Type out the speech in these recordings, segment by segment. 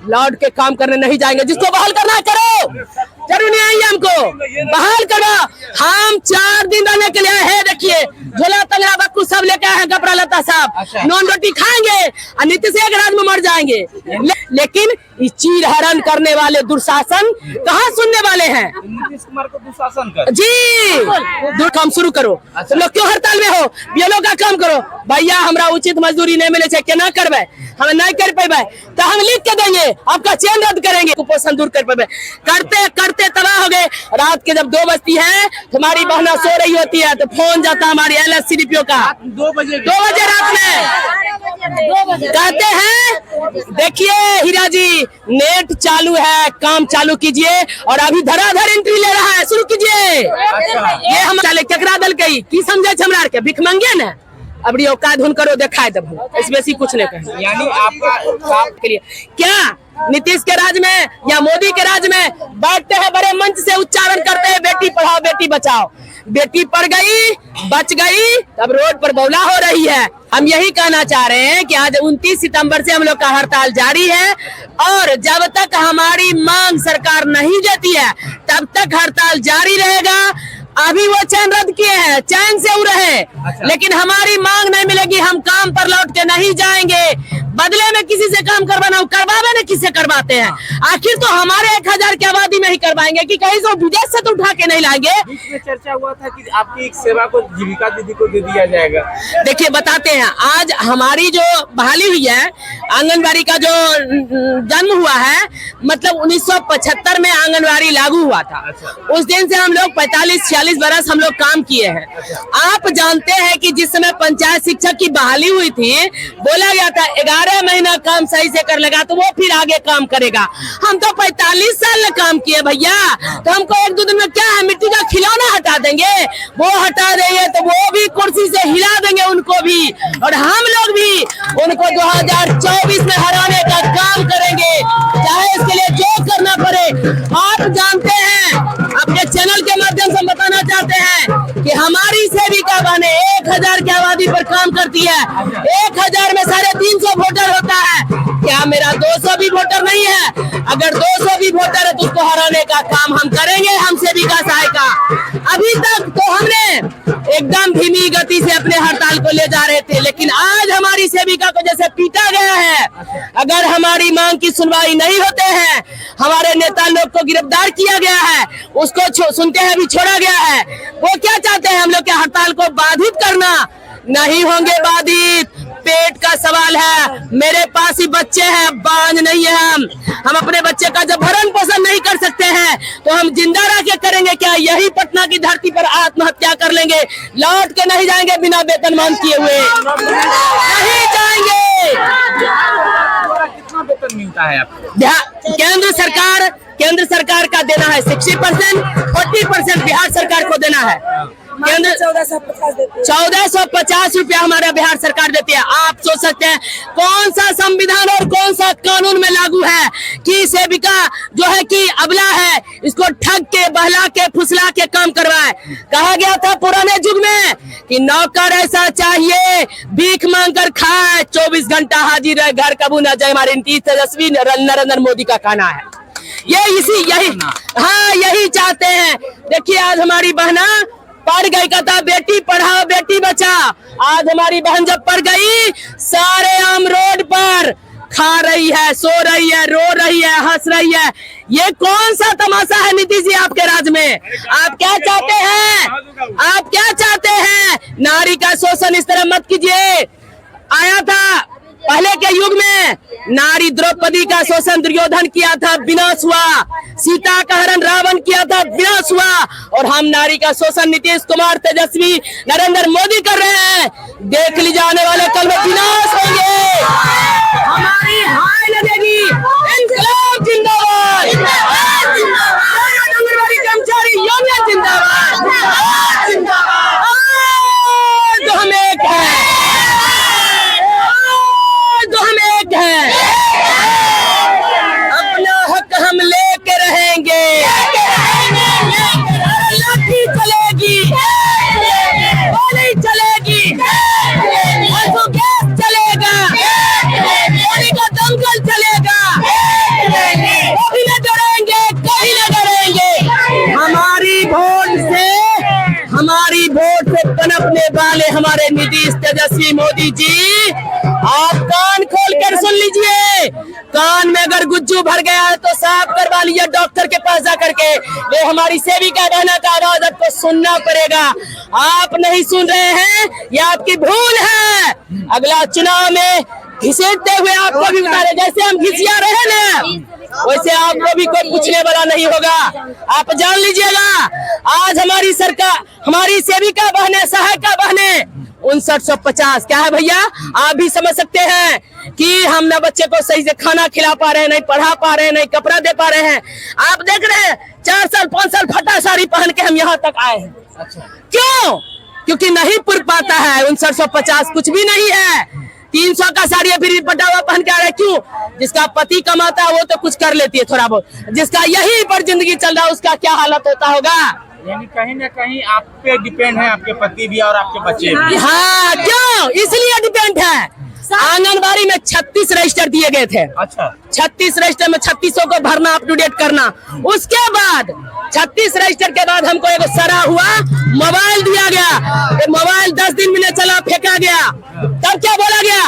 लौट के काम करने नहीं जाएंगे। जिसको बहाल करना है करो, जरूर नहीं आएंगे हमको बहाल करो। हम 4 दिन रहने के लिए है। देखिए झोला तंगड़ा बक्कू सब लेके आए हैं, कपड़ा लता सब नॉन रोटी खाएंगे और नीतीश एक रात में मर जाएंगे। लेकिन चीर हरण करने वाले दुशासन कहाँ सुनने वाले हैं? नीतीश कुमार को दुशासन कर जी काम शुरू करो। तुम लोग क्यों हड़ताल में हो? बीएलओ का काम करो। भैया हमरा उचित मजदूरी नहीं मिले केना करबे, हम नहीं कर पेबे तो हम लिख के देंगे, आपका चेन रद्द करेंगे, कुपोषण दूर कर पेबे। करते करते तबाह हो गए। रात के जब 2 बजती है तुम्हारी बहना सो रही होती है तो फोन जाता हमारी LSCDPO का 2 बजे रात में कहते हैं देखिए हीरा जी नेट चालू है, काम चालू कीजिए। और अभी धराधर एंट्री ले रहा है, शुरू कीजिए। ये हम चले केकरा दल के की समझे हमरा के भिख मांगे न, अब औकात हुन करो दिखाए दब, इसमें से कुछ नहीं कहें। यानी आपका के लिए क्या नीतीश के राज में या मोदी के राज में बैठते हैं बड़े मंच से उच्चारण करते हैं बेटी पढ़ाओ बेटी बचाओ। बेटी पढ़ गई बच गई तब रोड पर बौला हो रही है। हम यही कहना चाह रहे हैं कि आज 29 सितंबर से हम लोग का हड़ताल जारी है और जब तक हमारी मांग सरकार नहीं देती है तब तक हड़ताल जारी रहेगा। अभी वो चैन रद्द किए हैं, चैन से उड़ रहे, लेकिन हमारी मांग नहीं मिलेगी। हम काम पर लौट के नहीं जाएंगे। बदले में किसी से काम करवाना करवावे ना, किससे करवाते हैं? आखिर तो हमारे 1000 की आबादी में ही करवाएंगे कि कहीं से विदेश से तो उठा के नहीं लाएंगे। इसमें चर्चा हुआ था कि आपकी एक सेवा को जीविका दीदी को दे दिया जाएगा। देखिए बताते हैं, आज हमारी जो बहाली हुई है आंगनबाड़ी का जो जन्म हुआ है, मतलब 1975 में आंगनबाड़ी लागू हुआ था। उस दिन से हम लोग 45-46 बरस हम लोग काम किए हैं। आप जानते हैं कि जिस समय पंचायत शिक्षक की बहाली हुई थी बोला गया था 11 महीना काम सही से कर लेगा तो वो फिर आगे काम करेगा। हम तो 45 साल काम किए भैया, तो हमको 1-2 दिन में क्या है मिट्टी का खिलौना हटा देंगे? वो हटा देंगे तो वो भी कुर्सी से हिला देंगे उनको भी, और हम लोग भी उनको 2024 में हराने का काम करेंगे, चाहे इसके लिए जो करना पड़े। आप जानते हैं, अपने चैनल के माध्यम से हम बताना चाहते हैं कि हमारी सेविका बहने 1000 की आबादी पर काम करती है। 1000 में 350 वोटर होता है। क्या मेरा 200 भी वोटर नहीं है? अगर 200 भी वोटर है तो उसको हराने का काम हम करेंगे, हम सेविका सहायिका। अभी तक तो हमने एकदम धीमी गति से अपने हड़ताल को ले जा रहे थे, लेकिन आज हमारी सेविका को जैसे पीटा गया है। अगर हमारी मांग की सुनवाई नहीं होते हैं, हमारे नेता लोग को गिरफ्तार किया गया है, उसको सुनते हैं भी छोड़ा गया है। वो क्या चाहते हैं? हम लोग के हड़ताल को बाधित करना। नहीं होंगे बाधित, पेट का सवाल है। मेरे पास ही बच्चे हैं, बांझ नहीं है। हम अपने बच्चे का जब भरण पोषण नहीं कर सकते हैं तो हम जिंदा रह के करेंगे क्या? यही पटना की धरती पर आत्महत्या कर लेंगे, लौट के नहीं जाएंगे बिना वेतन मांग किए हुए, नहीं जाएंगे। कितना वेतन मिलता है आपको? केंद्र सरकार का देना है 60%, 40% बिहार सरकार को देना है। केंद्र 1450 रुपया हमारा बिहार सरकार देती है। आप सोच सकते हैं कौन सा संविधान और कौन सा कानून में लागू है कि सेविका जो है कि अबला है, इसको ठग के बहला के फुसला के काम करवाए। कहा गया था पुराने युग में कि नौकर ऐसा चाहिए भीख मांग कर खाए, 24 घंटा हाजिर रहे, घर कबू न जाए। हमारे नीतीश तेजस्वी नरेंद्र मोदी का कहना है यही चाहते हैं। देखिए आज हमारी बहना पढ़ गई, कहता बेटी पढ़ाओ बेटी बचाओ। आज हमारी बहन जब पढ़ गई, सारे आम रोड पर खा रही है, सो रही है, रो रही है, हंस रही है। ये कौन सा तमाशा है नीतीश जी आपके राज में? आप क्या चाहते हैं? आप क्या चाहते हैं? नारी का शोषण इस तरह मत कीजिए। आया था पहले के युग में, नारी द्रौपदी का शोषण दुर्योधन किया था, विनाश हुआ। सीता का हरण रावण किया था, विनाश हुआ। और हम नारी का शोषण नीतीश कुमार तेजस्वी नरेंद्र मोदी कर रहे हैं। देख लीजिए आने वाले कल में विनाश होंगे। हमारी हाय लगेगी। इंकलाब जिंदाबाद, आंगनबाड़ी कर्मचारी यूनियन जिंदाबाद। तो हम एक है, अपना हक हम लेके रहेंगे। लाठी चलेगी, गोली चलेगी, गैस चलेगा, पानी का दमकल वाले हमारे नीतीश तेजस्वी मोदी जी, आप कान खोल कर सुन लीजिए। कान में अगर गुज्जू भर गया है तो साफ करवा लीजिए डॉक्टर के पास जा करके। ये हमारी सेविका बहना का आवाज आपको सुनना पड़ेगा। आप नहीं सुन रहे हैं, ये आपकी भूल है। अगला चुनाव में घिसेटते हुए आपको भी उतारे, जैसे हम घिसिया रहे ना वैसे आपको भी कोई पूछने वाला नहीं होगा। आप जान लीजिएगा, आज हमारी सरकार, हमारी सेविका बहने, सहायिका बहने 5950 क्या है भैया, आप भी समझ सकते हैं कि हम ना बच्चे को सही से खाना खिला पा रहे हैं, नहीं पढ़ा पा रहे हैं, नहीं कपड़ा दे पा रहे हैं। आप देख रहे हैं 4 साल 5 साल फटा साड़ी पहन के हम यहाँ तक आए हैं। अच्छा। क्यों? क्योंकि नहीं पुर पाता है। 5950 कुछ भी नहीं है। 300 का साड़ी फिर पटा हुआ पहन के आ रहा है। क्यों? जिसका पति कमाता है वो तो कुछ कर लेती है थोड़ा बहुत, जिसका यही पर जिंदगी चल रहा है उसका क्या हालत होता होगा। यानी कहीं ना कहीं आप पे डिपेंड है आपके पति भी और आपके बच्चे भी। हाँ, क्यों? इसलिए डिपेंड है। आंगनबाड़ी में 36 रजिस्टर दिए गए थे। अच्छा। 36 रजिस्टर में 3600 को भरना, अप टू डेट करना। उसके बाद 36 रजिस्टर के बाद हमको एक सरा हुआ मोबाइल दिया गया। मोबाइल 10 दिन में न चला, फेंका गया। तब क्या बोला गया,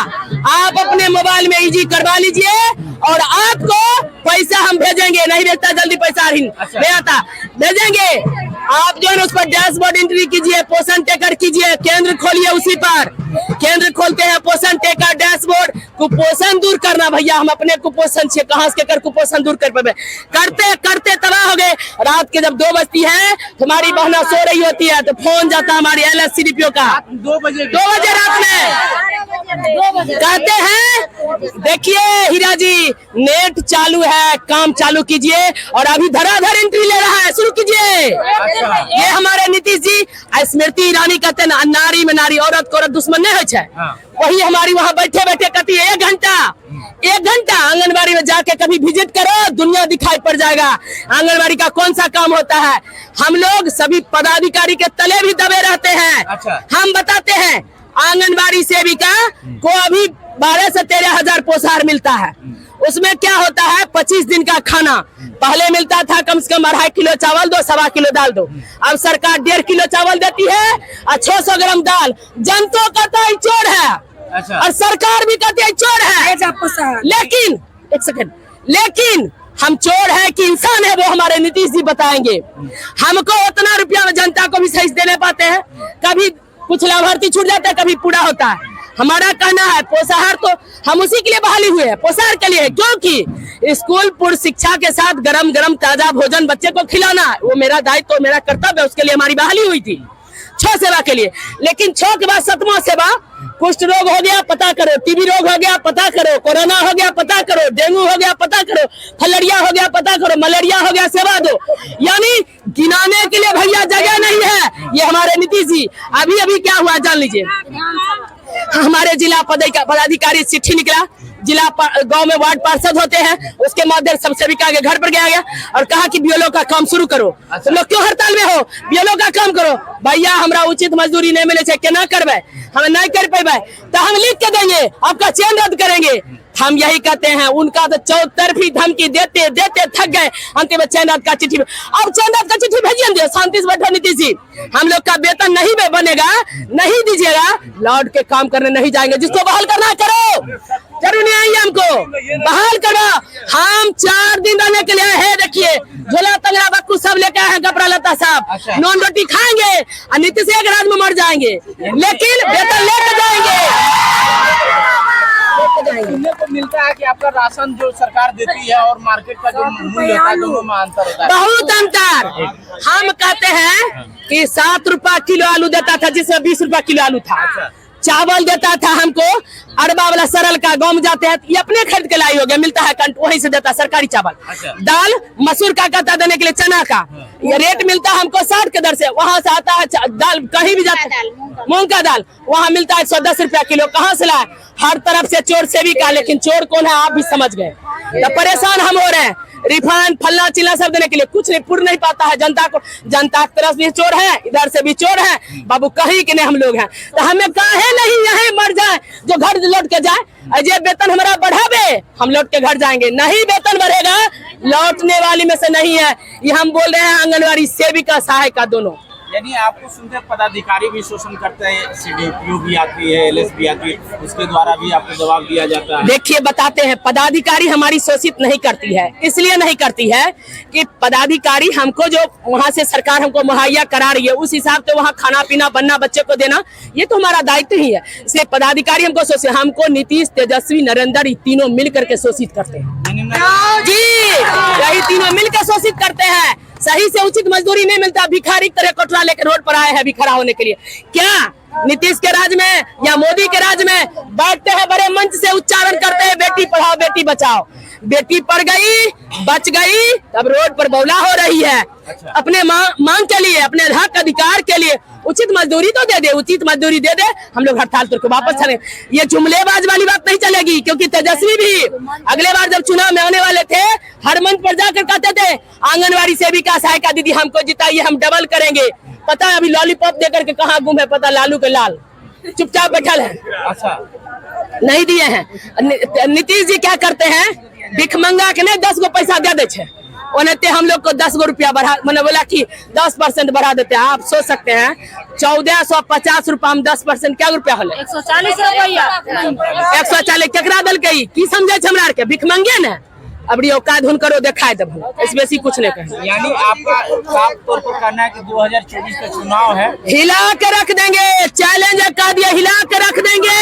आप अपने मोबाइल में ईजी करवा लीजिए और आपको पैसा हम भेजेंगे। नहीं भेजता जल्दी पैसा नहीं आता, भेजेंगे। आप जो है उस पर डैशबोर्ड एंट्री कीजिए, पोषण टेकर कीजिए, केंद्र खोलिए, उसी पर केंद्र खोलते हैं, पोषण टेकर डैशबोर्ड। कुपोषण दूर करना भैया, हम अपने कुपोषण से कहां से कर कुपोषण दूर कर पाए, करते करते तबाह हो गए। रात के जब 2 बजती है तुम्हारी बहना सो रही होती है तो फोन जाता हमारी LSCDPO का 2 बजे रात में। कहते हैं देखिए हीरा जी नेट चालू है, काम चालू कीजिए, और अभी धराधर एंट्री ले रहा है, शुरू कीजिए। ये हमारे नीतीश जी, स्मृति ईरानी कहते हैं नारी में नारी, औरत को औरत दुश्मन नहीं है। वही हमारी वहाँ बैठे बैठे कहती है 1 घंटा आंगनबाड़ी में जाके कभी विजिट करो, दुनिया दिखाई पड़ जाएगा आंगनबाड़ी का कौन सा काम होता है। हम लोग सभी पदाधिकारी के तले भी दबे रहते हैं। अच्छा। हम बताते हैं आंगनबाड़ी सेविका को अभी 12 से 13 हजार पोषाहार मिलता है। उसमें क्या होता है, 25 दिन का खाना। पहले मिलता था कम से कम 2.5 किलो चावल दो, 1.25 किलो दाल दो। अब सरकार 1.5 किलो चावल देती है और 600 ग्राम दाल। जनता कहता है चोर है। अच्छा। और सरकार भी कहती है चोर है। लेकिन एक सेकंड, लेकिन हम चोर है कि इंसान है वो हमारे नीतीश जी बताएंगे। हमको उतना रुपया में जनता को भी सही दे नहीं पाते हैं, कभी कुछ लाभार्थी छूट जाता है, कभी पूरा होता है। हमारा कहना है पोषाहार तो हम उसी के लिए बहाली हुए हैं, पोषाहार के लिए, क्योंकि स्कूल पूर्व शिक्षा के साथ गरम गरम ताजा भोजन बच्चे को खिलाना वो मेरा दायित्व, मेरा कर्तव्य है। उसके लिए हमारी बहाली हुई थी 6 सेवा के लिए। लेकिन 6 के बाद 7वां सेवा, कुष्ठ रोग हो गया पता करो, टीबी रोग हो गया पता करो, कोरोना हो गया पता करो, डेंगू हो गया पता करो, फलेरिया हो गया पता करो, मलेरिया हो गया सेवा दो। यानी गिनाने के लिए भैया जगह नहीं है। ये हमारे नीतीश जी, अभी अभी क्या हुआ जान लीजिए। हमारे जिला पदाधिकारी चिट्ठी निकला, जिला गांव में वार्ड पार्षद होते हैं, उसके माध्यम सब सेविका के घर पर गया और कहा कि बीएलओ का काम शुरू करो। तुम लोग क्यों हड़ताल में हो, बीएलओ का काम करो। भैया हमरा उचित मजदूरी नहीं मिले छे, केना करबे, हम नहीं कर पाए तो हम लिख के देंगे, आपका चयन रद्द करेंगे। हम यही कहते हैं, उनका तो चौतरफी धमकी देते देते थक गए। अंतिम में चयन रद्द का चिट्ठी, अब चयन रद्द का चिट्ठी भेजिए, शांति से बैठो नीतीश जी। हम लोग का वेतन नहीं बनेगा, नहीं दीजिएगा, लौट के काम करने नहीं जाएंगे। जिसको बहाल करना करो, जरूर नहीं आएंगे, हमको बहाल करो। हम 4 दिन रहने के लिए है, देखिए झोला तंगड़ा बक्कू सब लेके आए हैं, कपड़ा लता साहब, नॉन रोटी खाएंगे और नीतीश एक रात में मर जाएंगे, लेकिन वेतन लेके जाएंगे। सुनने को मिलता है कि आपका राशन जो सरकार देती है और मार्केट का जो मूल्य होता है दोनों में अंतर होता है, बहुत अंतर। हम कहते हैं कि 7 रुपया किलो आलू देता था, जिसमें 20 रुपया किलो आलू था। चावल देता था हमको अरबा वाला सरल का, गाँव में जाते हैं ये अपने खरीद के लाई हो गया, मिलता है वहीं से देता है सरकारी चावल। दाल मसूर का कहता देने के लिए, चना का ये रेट मिलता है हमको 60 के दर से। वहाँ से आता है दाल, कहीं भी जाता है मूंग का दाल, वहाँ मिलता है 110 रुपया किलो। कहाँ से लाए, हर तरफ से चोर सेविका, लेकिन चोर कौन है आप भी समझ गए। तो परेशान हम हो रहे हैं, रिफाइंड फलना चिल्ला सब देने के लिए कुछ नहीं पूर्ण नहीं पाता है जनता को। जनता की तरफ भी चोर है, इधर से भी चोर है, बाबू कहीं के नहीं हम लोग हैं। तो हमें काहे नहीं यहीं मर जाए, जो घर लौट के जाए। अजय वेतन हमारा बढ़ावे, हम लौट के घर जाएंगे, नहीं वेतन बढ़ेगा, लौटने वाली में से नहीं है। ये हम बोल रहे हैं आंगनबाड़ी सेविका सहायिका दोनों। यानी आपको सुनते पदाधिकारी भी शोषण करते हैं, सीडीपीओ भी आती है, एलएस भी आती है, उसके द्वारा भी आपको जवाब दिया जाता है। देखिए बताते हैं, पदाधिकारी हमारी शोषित नहीं करती है, इसलिए नहीं करती है कि पदाधिकारी हमको जो वहाँ से सरकार हमको मुहैया करा रही है उस हिसाब से वहाँ खाना पीना बनना बच्चे को देना ये तो हमारा दायित्व ही है। इसलिए पदाधिकारी हमको शोषित, हमको नीतीश, तेजस्वी, नरेंद्र तीनों मिल करके शोषित करते हैं जी, यही तीनों मिलकर शोषित करते हैं। सही से उचित मजदूरी नहीं मिलता, भिखारी तरह कोटरा लेकर रोड पर आए हैं भिखारा होने के लिए। क्या नीतीश के राज में या मोदी के राज में बैठते हैं बड़े मंच से उच्चारण करते हैं बेटी पढ़ाओ बेटी बचाओ, बेटी पढ़ गई बच गई अब रोड पर बौला हो रही है। अपने मांग के लिए, अपने हक अधिकार के लिए उचित मजदूरी तो दे दे, उचित मजदूरी दे दे, हम लोग हड़ताल तोड़ के वापस चले। ये जुमलेबाज वाली बात नहीं चलेगी, क्योंकि तेजस्वी भी अगले बार जब चुनाव में आने वाले थे हर मंच पर जाकर कहते थे आंगनबाड़ी सेविका सहायिका दीदी हमको जिताइए हम डबल करेंगे। पता है अभी लॉलीपॉप देकर के कहाँ गुम है पता, लालू के लाल चुपचाप बैठल है। अच्छा, नहीं दिए हैं। नीतीश जी क्या करते हैं, भिखमंगा के नहीं 10 गो पैसा दे दे छे, उन्हें हम लोग को 10 गो रुपया बढ़ा, मैंने बोला कि 10% बढ़ा देते हैं। आप सोच सकते हैं 1450 रुपया हम 10% क्या रुपया होले 140 रुपया 140 केकरा दल के की समझे हमरा आर के भिखमंगे ने। अबड़ी औकात हुनकरो दिखाई देब, इस बेसी कुछ नहीं कहें। यानी आपका साफ तौर पर कहना है कि 2024 का चुनाव है, हिला के रख देंगे, चैलेंज कह दिया हिला के रख देंगे।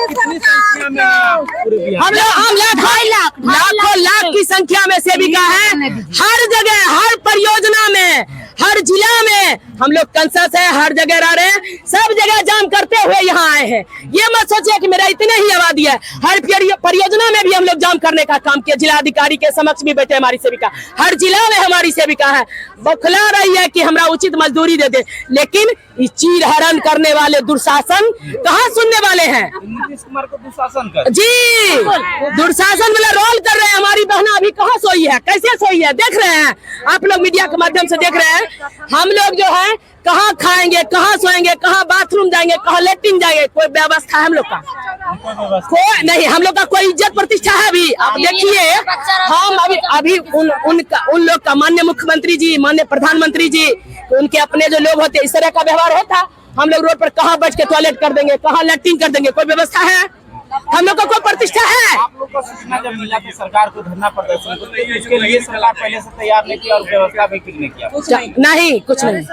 कितनी संख्या में आप पूरे बिहार हम लोग 2.5 लाख की संख्या में सेविका है। हर जगह हर परियोजना में हर जिला में हम लोग कंसस है, हर जगह रह रहे हैं, सब जगह जाम करते हुए यहाँ आए हैं। ये मत सोचिए कि मेरा इतने ही आबादी है, हर परियोजना में भी हम लोग जाम करने का काम किया। जिला अधिकारी के समक्ष भी बैठे हमारी सेविका, हर जिला में हमारी सेविका है, बौखला रही है कि हमरा उचित मजदूरी दे दे, लेकिन चीर हरण करने वाले दुर्शासन कहाँ सुनने वाले हैं। नीतीश कुमार को दुशासन कर जी, दुर्शासन वाला रोल कर रहे हैं। हमारी बहना अभी कहाँ सोई है, कैसे सोई है देख रहे हैं आप लोग, मीडिया के माध्यम से देख रहे हैं। हम लोग जो है कहाँ खाएंगे, कहाँ सोएंगे, कहाँ बाथरूम जाएंगे, कहाँ लेट्रिन जाएंगे, कोई व्यवस्था है हम लोग का कोई नहीं। हम लोग का कोई इज्जत प्रतिष्ठा है अभी। आप देखिए हम अभी उन लोग का माननीय मुख्यमंत्री जी, माननीय प्रधानमंत्री जी, उनके अपने जो लोग होते इस तरह का व्यवहार होता, हम लोग रोड पर कहाँ बैठ के टॉयलेट कर देंगे, कहाँ लेट्रिन कर देंगे, कोई व्यवस्था है हम लोग का, कोई प्रतिष्ठा है। आप लोग को सूचना जब मिला कि सरकार को धरना प्रदर्शन तो इसके लिए सरकार पहले से तैयार नहीं किया और व्यवस्था भी ठीक नहीं किया। नहीं कुछ नहीं,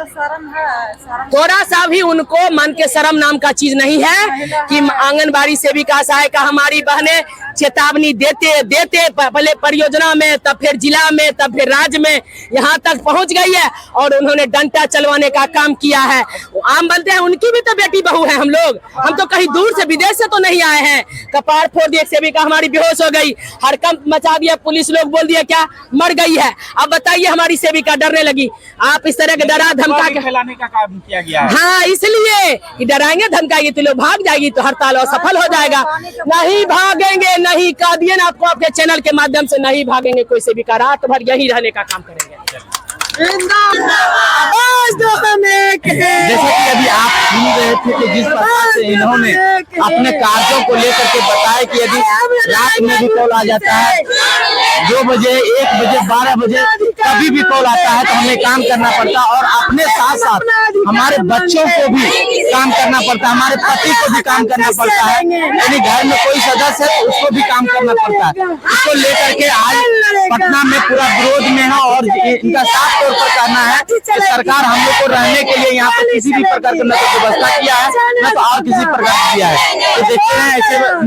थोड़ा सा भी उनको मन के शर्म नाम का चीज नहीं है कि आंगनबाड़ी सेविका सहायिका हमारी बहनें चेतावनी देते देते पहले परियोजना में, तब फिर जिला में, तब फिर राज्य में, यहाँ तक पहुँच गई है और उन्होंने डंडा चलवाने का काम किया है। आम बनते हैं, उनकी भी तो बेटी बहू है हम लोग, हम तो कहीं दूर से विदेश से तो नहीं आए हैं। कपार फोड़ दिए, सेविका हमारी बेहोश हो गई, हड़कंप मचा दिया, पुलिस लोग बोल दिया क्या मर गई है। अब बताइए हमारी सेविका डरने लगी। आप इस तरह के डरा धमका के फैलाने का काम किया गया है। हाँ, इसलिए कि डराएंगे धमकाएंगे तो लोग भाग जाएगी, तो हड़ताल असफल हो जाएगा। नहीं भागेंगे, नहीं कह दिए ना आपको आपके चैनल के माध्यम से, नहीं भागेंगे कोई सेविका, रात भर यही रहने का काम करेंगे। जैसे कि अभी आप सुन रहे थे कि जिस प्रकार से इन्होंने अपने कार्यों को लेकर के बताया कि यदि रात में भी कॉल आ जाता है 2 बजे, 1 बजे, 12 बजे, कभी भी कॉल आता है तो हमें काम करना पड़ता है और अपने साथ साथ हमारे बच्चों को भी काम करना पड़ता है, हमारे पति को भी काम करना पड़ता है, यानी घर में कोई सदस्य है उसको भी काम करना पड़ता है। इसको लेकर के आज पटना में पूरा विरोध में है और इनका साफ तौर पर कहना है कि सरकार हम लोग को रहने के लिए यहाँ पर किसी भी प्रकार की न तो व्यवस्था किया है न तो और किसी प्रकार किया है। तो देखते हैं ऐसे